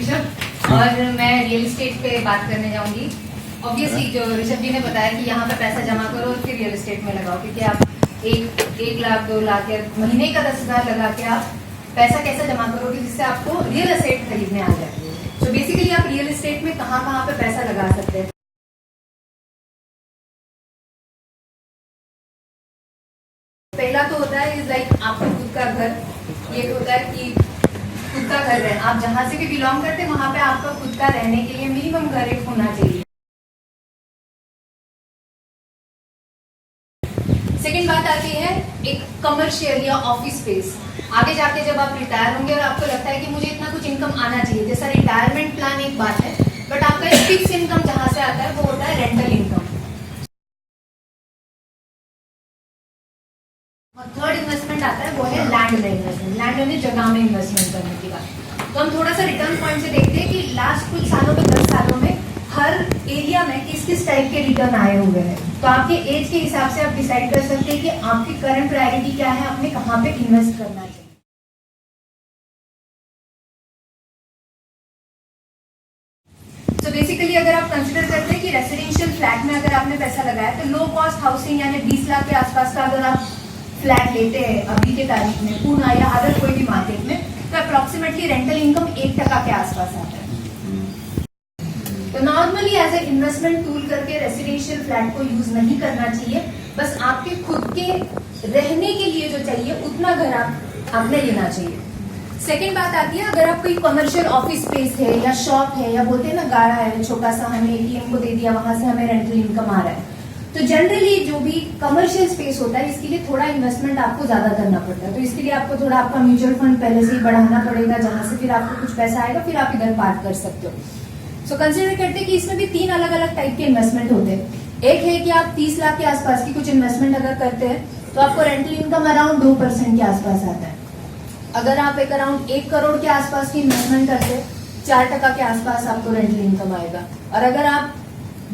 ऋषभ और मैं real estate पे बात करने जाऊंगी। ऑब्वियसली जो ऋषभ जी ने बताया कि यहाँ पे पैसा जमा करो और फिर रियल एस्टेट में लगाओ, क्योंकि आप एक लाख 2 लाख या महीने का 10,000 लगा के आप पैसा कैसे जमा करोगे जिससे आपको रियल एस्टेट खरीदने आ जाए। तो बेसिकली आप रियल एस्टेट में कहाँ पे पैसा लगा सकते हैं। पहला तो होता है इज लाइक आपका खुद का घर। ये होता है कि खुद का घर है, आप जहां से भी बिलोंग करते हैं वहां पे आपका खुद का रहने के लिए मिनिमम घर एक होना चाहिए। सेकेंड बात आती है एक कमर्शियल या ऑफिस स्पेस। आगे जाके जब आप रिटायर होंगे और आपको लगता है कि मुझे इतना कुछ इनकम आना चाहिए, जैसा रिटायरमेंट प्लान एक बात है, बट आपका एक फिक्स इनकम जहां से आता है वो होता है रेंटल इनकम। और थर्ड इन्वेस्टमेंट आता है वो है लैंड में इन्वेस्टमेंट। लैंड में जगह में इन्वेस्टमेंट करने की बात। तो हम थोड़ा सा रिटर्न पॉइंट से देखते हैं कि लास्ट कुछ सालों में 10 सालों में हर एरिया में किस किस टाइप के रिटर्न आए हुए हैं। तो आपके एज के हिसाब से आप डिसाइड कर सकते हैं कि आपकी करंट प्रायोरिटी क्या है, आपने कहाँ पे इन्वेस्ट करना चाहिए। तो बेसिकली अगर आप कंसिडर करते हैं कि रेसिडेंशियल फ्लैट में अगर आपने पैसा लगाया तो लो कॉस्ट हाउसिंग यानी 20 लाख के आसपास का अगर आप फ्लैट लेते हैं अभी के तारीख में पूना या अदर कोई भी मार्केट में, तो अप्रोक्सीमेटली रेंटल इनकम 1% के आसपास आता है। तो normally as a investment tool करके रेसिडेंशियल फ्लैट को यूज नहीं करना चाहिए। बस आपके खुद के रहने के लिए जो चाहिए उतना घर आपने लेना चाहिए। सेकेंड बात आती है अगर आप कोई कमर्शियल ऑफिस स्पेस है या शॉप है या बोलते हैं ना गाड़ा है छोटा सा, हमने एटीएम को दे दिया वहां से हमें रेंटल इनकम आ रहा है, तो जनरली जो भी कमर्शियल स्पेस होता है इसके लिए थोड़ा इन्वेस्टमेंट आपको ज्यादा करना पड़ता है। तो इसके लिए आपको थोड़ा आपका म्यूचुअल फंड पहले से ही बढ़ाना पड़ेगा, जहां से फिर आपको कुछ पैसा आएगा फिर आप इधर पार्क कर सकते हो। सो कंसिडर करते हैं कि इसमें भी 3 अलग अलग टाइप के इन्वेस्टमेंट होते हैं। एक है कि आप 30 लाख के आसपास की कुछ इन्वेस्टमेंट अगर करते हैं तो आपको रेंटल इनकम अराउंड 2% के आसपास आता है। अगर आप एक अराउंड 1 करोड़ के आसपास की इन्वेस्टमेंट करते हैं 4% के आसपास आपको रेंटल इनकम आएगा। और अगर आप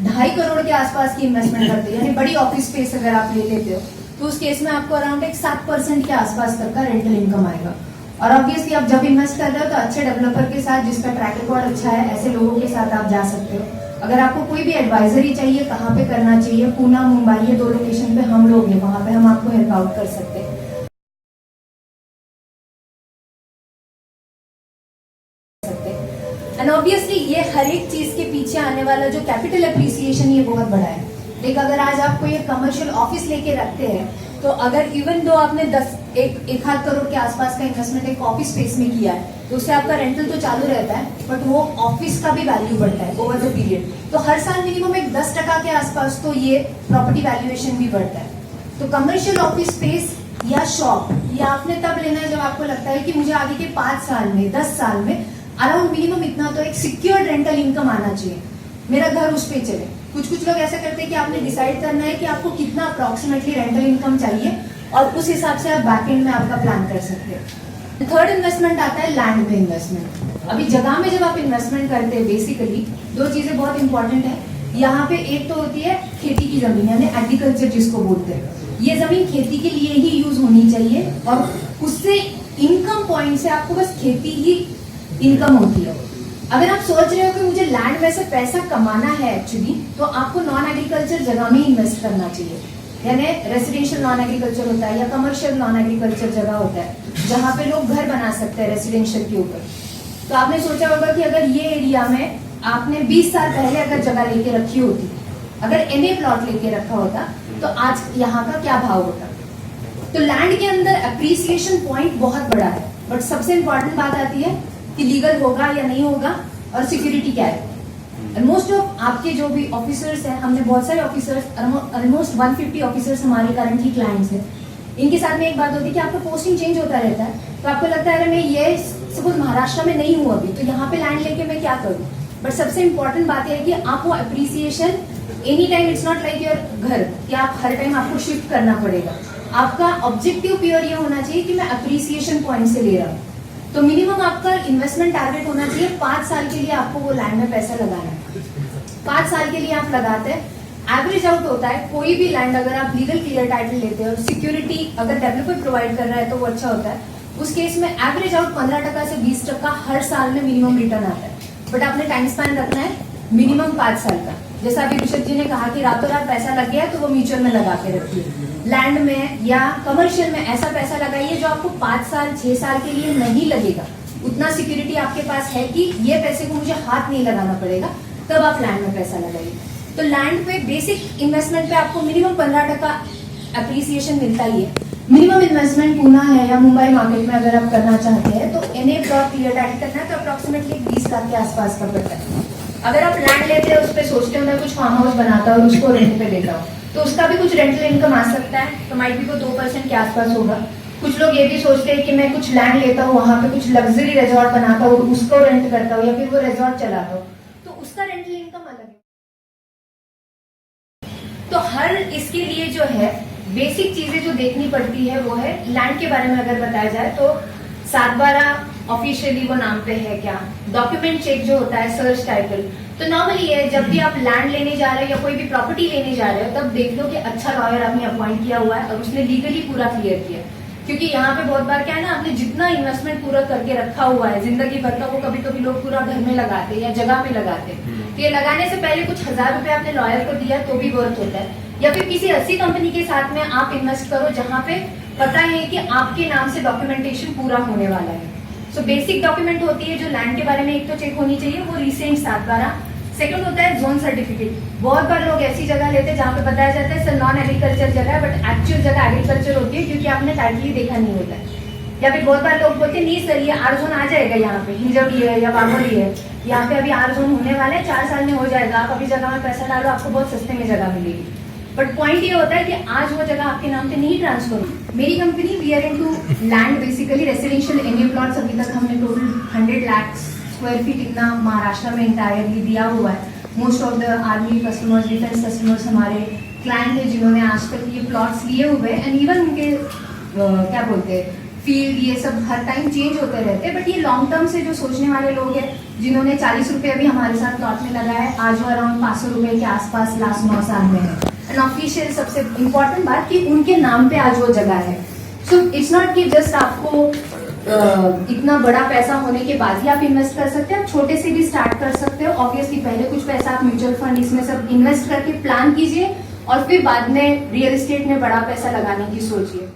2.5 करोड़ के आसपास की इन्वेस्टमेंट करते हैं यानी बड़ी ऑफिस स्पेस अगर आप ले लेते हो तो उस केस में आपको अराउंड 7% के आसपास तक का रेंटल इनकम आएगा। और ऑब्वियसली आप जब इन्वेस्ट कर रहे हो तो अच्छे डेवलपर के साथ जिसका ट्रैक रिकॉर्ड अच्छा है ऐसे लोगों के साथ आप जा सकते हो। अगर आपको कोई भी एडवाइजरी चाहिए कहाँ पे करना चाहिए, पूना मुंबई ये 2 लोकेशन पे हम लोग हैं, वहां पे हम आपको हेल्प आउट कर सकते हैं। एंड ऑब्वियसली ये हर एक चीज के पीछे आने वाला जो कैपिटल अप्रिसिएशन ये बहुत बड़ा है। लेकिन अगर आज आपको ये कमर्शियल ऑफिस लेके रखते हैं तो अगर इवन दो आपने 1.5 करोड़ के आसपास का इन्वेस्टमेंट एक ऑफिस स्पेस में किया है तो उससे आपका रेंटल तो चालू रहता है बट वो ऑफिस का भी वैल्यू बढ़ता है ओवर द पीरियड। तो हर साल मिनिमम एक 10% के आसपास तो ये प्रॉपर्टी वैल्यूएशन भी बढ़ता है। तो कमर्शियल ऑफिस स्पेस या शॉप ये आपने तब लेना है जब आपको लगता है कि मुझे आगे के 5 साल में 10 साल में अराउंड मिनिमम इतना तो एक सिक्योर्ड रेंटल इनकम आना चाहिए, मेरा घर उस पे चले। कुछ लोग ऐसा करते हैं कि आपने डिसाइड करना है कि आपको कितना अप्रोक्सीमेटली रेंटल इनकम चाहिए और उस हिसाब से आप बैक एंड में आपका प्लान कर सकते हैं। थर्ड इन्वेस्टमेंट आता है लैंड में इन्वेस्टमेंट। अभी जगह में जब आप इन्वेस्टमेंट करते हैं बेसिकली 2 चीजें बहुत इंपॉर्टेंट है। यहाँ पे एक तो होती है खेती की जमीन यानी एग्रीकल्चर जिसको बोलते हैं। ये जमीन खेती के लिए ही यूज होनी चाहिए और उससे इनकम पॉइंट से आपको बस खेती ही इनकम होती है। अगर आप सोच रहे हो कि मुझे लैंड में से पैसा कमाना है एक्चुअली तो आपको नॉन एग्रीकल्चर जगह में इन्वेस्ट करना चाहिए। यानी रेसिडेंशियल नॉन एग्रीकल्चर होता है या कमर्शियल नॉन एग्रीकल्चर जगह होता है जहां पे लोग घर बना सकते हैं रेसिडेंशियल के ऊपर। तो आपने सोचा होगा कि अगर ये एरिया में आपने 20 साल पहले अगर जगह लेके रखी होती, अगर एमए प्लॉट लेके रखा होता तो आज यहाँ का क्या भाव होता। तो लैंड के अंदर अप्रिसिएशन पॉइंट बहुत बड़ा है बट सबसे इंपॉर्टेंट बात आती है कि लीगल होगा या नहीं होगा और सिक्योरिटी क्या है। मोस्ट ऑफ आपके जो भी ऑफिसर्स हैं, हमने बहुत सारे ऑफिसर्स ऑलमोस्ट 150 ऑफिसर्स हमारे करंटली क्लाइंट्स हैं। इनके साथ में एक बात होती है कि आपका पोस्टिंग चेंज होता रहता है तो आपको लगता है अरे मैं ये सपोज महाराष्ट्र में नहीं हूँ अभी तो यहाँ पे लैंड लेके मैं क्या करूँ। बट सबसे इंपॉर्टेंट बात है कि आप वो appreciation any time, it's not like your घर कि आप हर टाइम आपको शिफ्ट करना पड़ेगा। आपका ऑब्जेक्टिव प्योर ये होना चाहिए कि मैं अप्रिसिएशन पॉइंट से ले रहा हूँ। तो मिनिमम आपका इन्वेस्टमेंट टारगेट होना चाहिए 5 साल के लिए आपको वो लैंड में पैसा लगाना है। 5 साल के लिए आप लगाते हैं। एवरेज आउट होता है कोई भी लैंड अगर आप लीगल क्लियर टाइटल लेते हैं और सिक्योरिटी अगर डेवलपर प्रोवाइड कर रहा है तो वो अच्छा होता है। उस केस में एवरेज आउट 15% से 20% हर साल में मिनिमम रिटर्न आता है। बट आपने टाइम स्पैन रखना है मिनिमम 5 साल का। जैसा अभी ऋषभ जी ने कहा कि रातों रात पैसा लग गया तो वो म्यूचुअल में लगा के रखिए। लैंड में या कमर्शियल में ऐसा पैसा लगाइए जो आपको 5 साल 6 साल के लिए नहीं लगेगा। उतना सिक्योरिटी आपके पास है कि ये पैसे को मुझे हाथ नहीं लगाना पड़ेगा, तब आप लैंड में पैसा लगाइए। तो लैंड पे बेसिक इन्वेस्टमेंट पे आपको मिनिमम 15% अप्रिसिएशन मिलता ही है। मिनिमम इन्वेस्टमेंट पूना है या मुंबई मार्केट में अगर आप करना चाहते हैं तो एनए प्लॉट क्लियर टाइट करना है तो अप्रोक्सीमेटली 20 लाख के आसपास का पड़ता है। अगर आप लैंड लेते हैं उस पर सोचते हो मैं कुछ फार्म हाउस बनाता हूँ और उसको रेंट पे देता हूँ तो उसका भी कुछ रेंटल इनकम आ सकता है, तो माइट भी वो 2% के आसपास होगा। कुछ लोग ये भी सोचते हैं कि मैं कुछ लैंड लेता हूँ वहां पे कुछ लग्जरी रिजॉर्ट बनाता हूँ उसको रेंट करता हूँ या फिर वो रिजॉर्ट चलाता हूँ तो उसका रेंटल इनकम अलग है। तो हर इसके लिए जो है बेसिक चीजें जो देखनी पड़ती है वो है लैंड के बारे में अगर बताया जाए तो 7/12 ऑफिशियली वो नाम पे है क्या, डॉक्यूमेंट चेक जो होता है, सर्च टाइटल। तो नॉर्मली है जब भी आप लैंड लेने जा रहे हो या कोई भी प्रॉपर्टी लेने जा रहे हो तब देख लो कि अच्छा लॉयर आपने अपॉइंट किया हुआ है और उसने लीगली पूरा क्लियर किया। क्योंकि यहाँ पे बहुत बार क्या है ना, आपने जितना इन्वेस्टमेंट पूरा करके रखा हुआ है जिंदगी भर का वो कभी कभी लोग पूरा घर में लगाते या जगह में लगाते। तो ये लगाने से पहले कुछ 1000 रुपए आपने लॉयर को दिया तो भी वर्थ होता है। या फिर किसी ऐसी कंपनी के साथ में आप इन्वेस्ट करो जहां पे पता है कि आपके नाम से डॉक्यूमेंटेशन पूरा होने वाला है। सो बेसिक डॉक्यूमेंट होती है जो लैंड के बारे में एक तो चेक होनी चाहिए, वो रिसेंट 7/12। सेकंड होता है जोन सर्टिफिकेट। बहुत बार लोग ऐसी जगह लेते हैं जहां पे बताया जाता है सर नॉन एग्रीकल्चर जगह है, बट एक्चुअल जगह एग्रीकल्चर होती है क्योंकि आपने टाइटल ही देखा नहीं होता है। या फिर बहुत बार लोग बोलते हैं नहीं सर ये आर जोन आ जाएगा, यहाँ पे हिंजवड़ी है या बागोली है, यहाँ पे अभी आर जोन होने वाला है, 4 साल में हो जाएगा, आप अभी जगह में पैसा डालो आपको बहुत सस्ते में जगह मिलेगी। बट पॉइंट ये होता है कि आज वो जगह आपके नाम पे नहीं ट्रांसफर हो। मेरी company we are into land, basically residential NA plots. अभी तक हमने टोटल 100 लाख स्क्वायर फीट इतना महाराष्ट्र में इंटायरली दिया हुआ है। Most of the army customers, defence customers हमारे क्लाइंट है जिन्होंने आज तक ये प्लॉट्स लिए हुए हैं। एंड इवन उनके क्या बोलते हैं फील्ड ये सब हर टाइम चेंज होते रहते हैं। बट ये लॉन्ग टर्म से जो सोचने वाले लोग हैं जिन्होंने 40 रुपये अभी हमारे साथ प्लॉट में लगाया है, आज वो अराउंड 500 रुपये के आसपास लास्ट 9 साल में है। एंड ऑफिशियल सबसे इम्पोर्टेंट बात कि उनके नाम पे आज वो जगह है। सो इट्स नॉट कि जस्ट आपको इतना बड़ा पैसा होने के बाद ही आप इन्वेस्ट कर सकते हैं, आप छोटे से भी स्टार्ट कर सकते हो। ऑब्वियसली पहले कुछ पैसा आप म्यूचुअल फंड इसमें सब इन्वेस्ट करके प्लान कीजिए और फिर बाद में रियल एस्टेट में बड़ा पैसा लगाने की सोचिए।